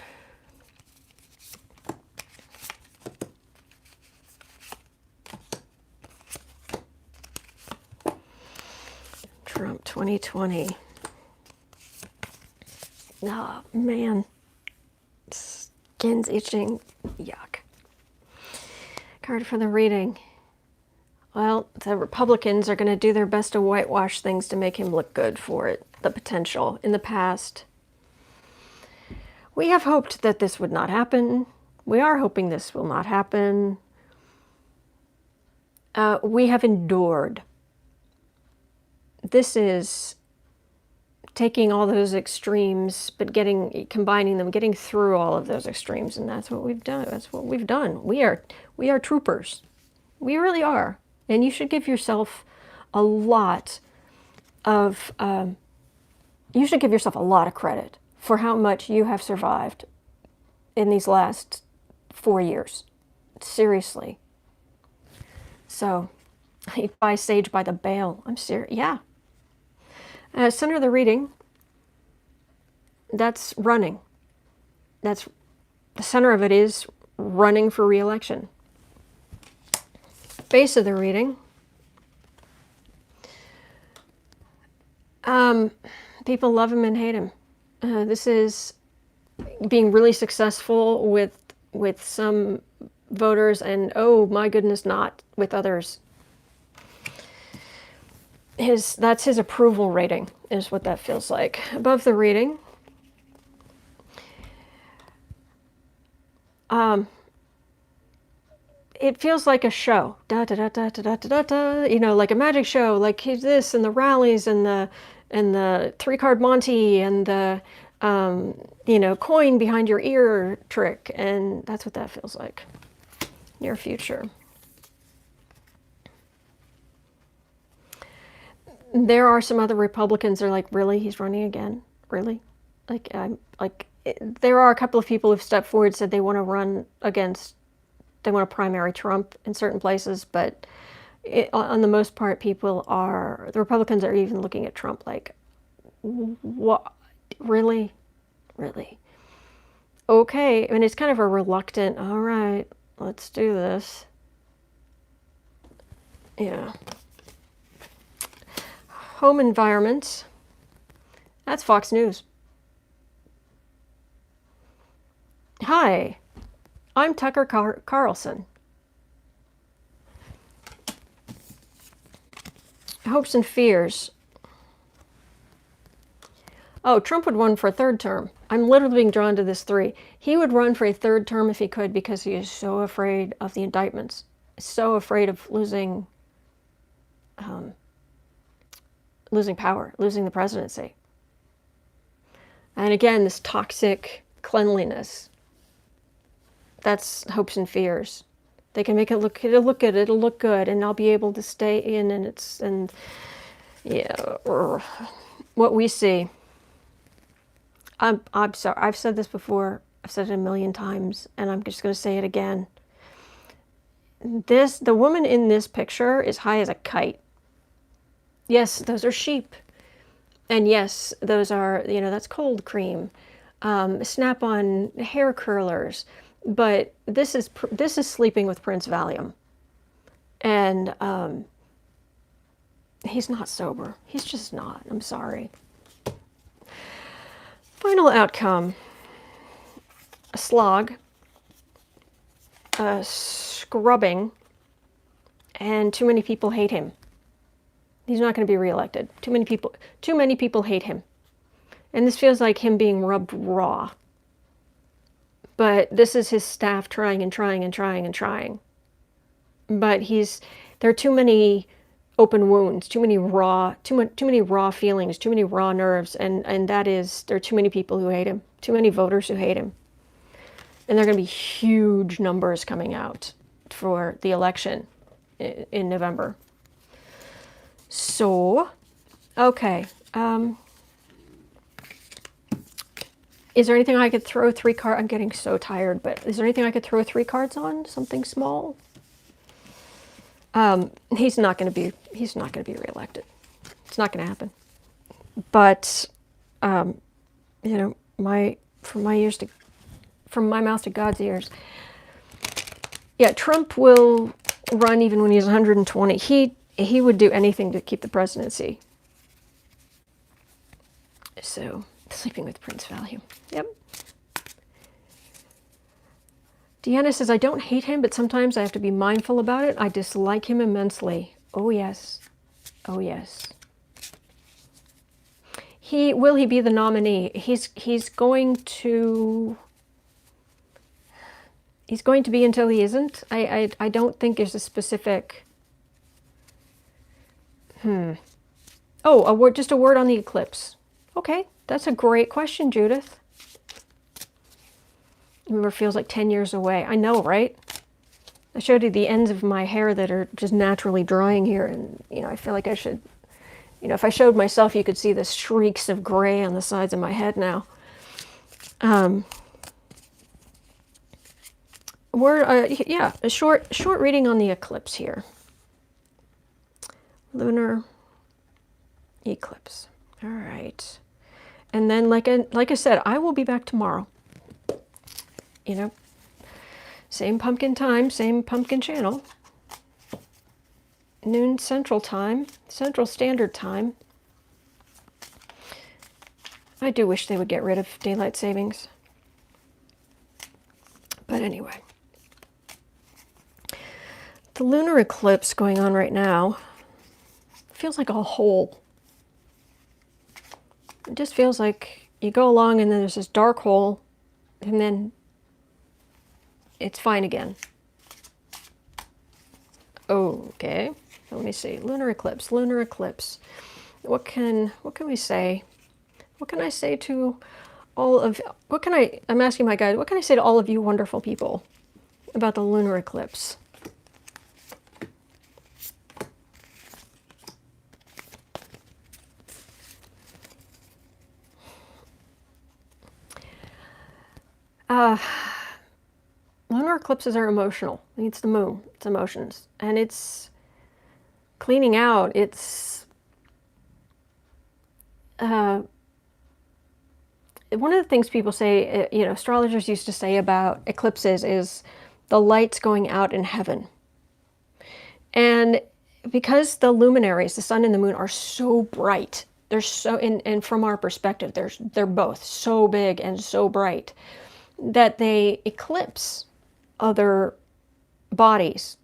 A: Trump 2020. Oh man. Skin's itching. Yuck. Card for the reading. Well, the Republicans are going to do their best to whitewash things to make him look good for it. The potential in the past. We have hoped that this would not happen. We are hoping this will not happen. We have endured. This is taking all those extremes, but combining them, getting through all of those extremes, and that's what we've done. That's what we've done. We are troopers. We really are. And you should give yourself a lot of credit for how much you have survived in these last 4 years. Seriously. So, I buy sage by the bale. I'm serious. Yeah. Center of the reading, that's running. The center of it is running for re-election. Base of the reading, people love him and hate him. This is being really successful with some voters, and oh my goodness, not with others. That's his approval rating, is what that feels like. Above the reading, it feels like a show. Da da da da da da da da. You know, like a magic show. Like this and the rallies and the 3-card Monty and the coin behind your ear trick, and that's what that feels like. Near future. There are some other Republicans that are like, really? He's running again? Really? There are a couple of people who've stepped forward and said they want to primary Trump in certain places, but on the most part, the Republicans are even looking at Trump like, what? Really? Really? Okay. I mean, it's kind of a reluctant, all right, let's do this. Yeah. Home environment. That's Fox News. Hi, I'm Tucker Carlson. Hopes and fears. Oh, Trump would run for a third term. I'm literally being drawn to this 3. He would run for a third term if he could, because he is so afraid of the indictments, so afraid of losing power, losing the presidency. And again, this toxic cleanliness. That's hopes and fears. They can make it'll look good, and I'll be able to stay in, and yeah, what we see. I'm sorry. I've said this before. I've said it a million times, and I'm just going to say it again. The woman in this picture is high as a kite. Yes, those are sheep, and yes, those are, that's cold cream, snap-on hair curlers. But this is sleeping with Prince Valium, and he's not sober. He's just not. I'm sorry. Final outcome: a slog, a scrubbing, and too many people hate him. He's not going to be reelected. Too many people hate him, and this feels like him being rubbed raw. But this is his staff trying and trying and trying and trying. But there are too many open wounds, too many raw feelings, too many raw nerves, and there are too many people who hate him, too many voters who hate him. And there are going to be huge numbers coming out for the election in November. So, okay. Is there anything I could throw 3 cards? I'm getting so tired, but is there anything I could throw 3 cards on? Something small? He's not going to be reelected. It's not going to happen. But from my mouth to God's ears. Yeah, Trump will run even when he's 120. He would do anything to keep the presidency. So, sleeping with Prince Valium. Yep. Deanna says, I don't hate him, but sometimes I have to be mindful about it. I dislike him immensely. Oh, yes. Oh, yes. Will he be the nominee? He's going to be until he isn't. I don't think there's a specific... Oh, just a word on the eclipse. Okay, that's a great question, Judith. Remember, feels like 10 years away. I know, right? I showed you the ends of my hair that are just naturally drying here, and I feel like I should, if I showed myself, you could see the streaks of gray on the sides of my head now. A short reading on the eclipse here. Lunar eclipse. All right. And then, like I said, I will be back tomorrow. Same pumpkin time, same pumpkin channel. Noon Central Time, Central Standard Time. I do wish they would get rid of daylight savings. But anyway. The lunar eclipse going on right now feels like a hole. It just feels like you go along and then there's this dark hole, and then it's fine again. Okay, let me see. Lunar eclipse, lunar eclipse. What can we say? What can I say to all of, I'm asking my guide, what can I say to all of you wonderful people about the lunar eclipse? Lunar eclipses are emotional. It's the moon. It's emotions. And it's cleaning out. It's... one of the things people say, astrologers used to say about eclipses is the light's going out in heaven. And because the luminaries, the sun and the moon, are so bright, they're so, and from our perspective, they're both so big and so bright that they eclipse other bodies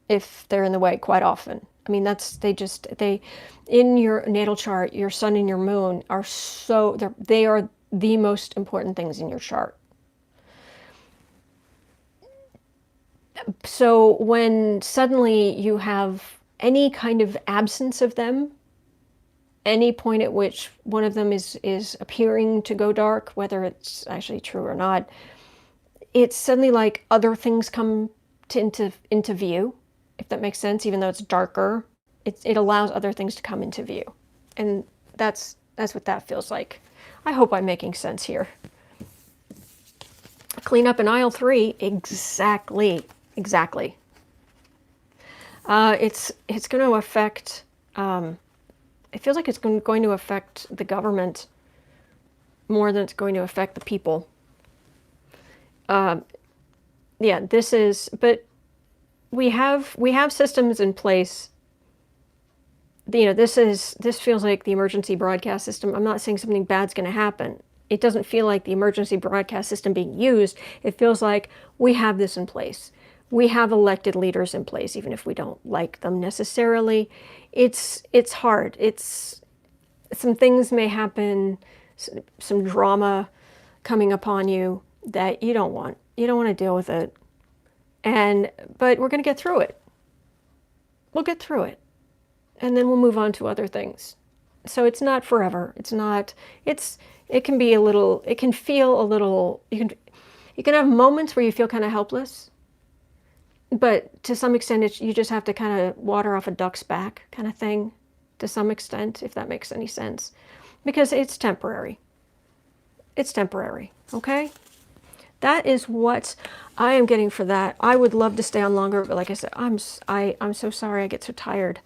A: if they're in the way quite often. I mean, in your natal chart, your sun and your moon are they are the most important things in your chart. So when suddenly you have any kind of absence of them, any point at which one of them is appearing to go dark, whether it's actually true or not, it's suddenly like other things come into view, if that makes sense. Even though it's darker, it allows other things to come into view, and that's what that feels like. I hope I'm making sense here. Clean up in aisle 3, exactly. It's going to affect. It feels like it's going to affect the government more than it's going to affect the people. Yeah, this is. But we have systems in place. This feels like the emergency broadcast system. I'm not saying something bad's going to happen. It doesn't feel like the emergency broadcast system being used. It feels like we have this in place. We have elected leaders in place, even if we don't like them necessarily. It's hard. Some things may happen, some drama coming upon you that you don't want. You don't want to deal with it. But we're going to get through it. We'll get through it. And then we'll move on to other things. So it's not forever. It can be a little, it can feel a little, you can have moments where you feel kind of helpless. But to some extent, you just have to kind of water off a duck's back kind of thing, to some extent, if that makes any sense. Because it's temporary. It's temporary, okay? That is what I am getting for that. I would love to stay on longer, but like I said, I'm so sorry I get so tired.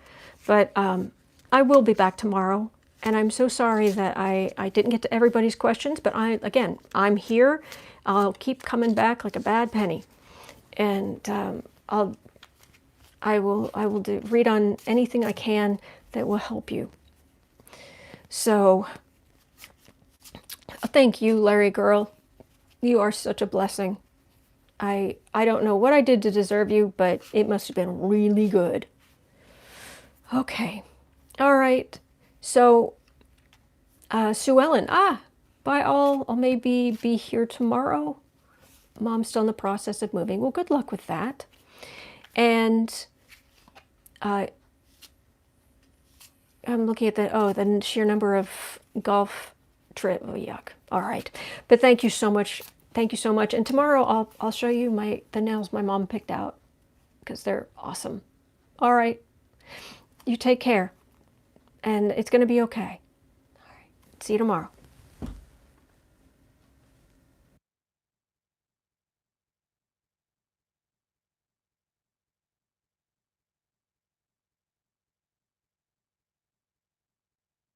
A: But I will be back tomorrow, and I'm so sorry that I didn't get to everybody's questions, but I'm here. I'll keep coming back like a bad penny. And I will read on anything I can that will help you. So thank you, Larry girl. You are such a blessing. I don't know what I did to deserve you, but it must have been really good. Okay. All right. So Sue Ellen, bye all. I'll maybe be here tomorrow. Mom's still in the process of moving. Well, good luck with that. And I'm looking at the sheer number of golf trip. Oh, yuck. All right. But thank you so much. Thank you so much. And tomorrow I'll show you the nails my mom picked out, because they're awesome. All right. You take care. And it's going to be okay. All right. See you tomorrow.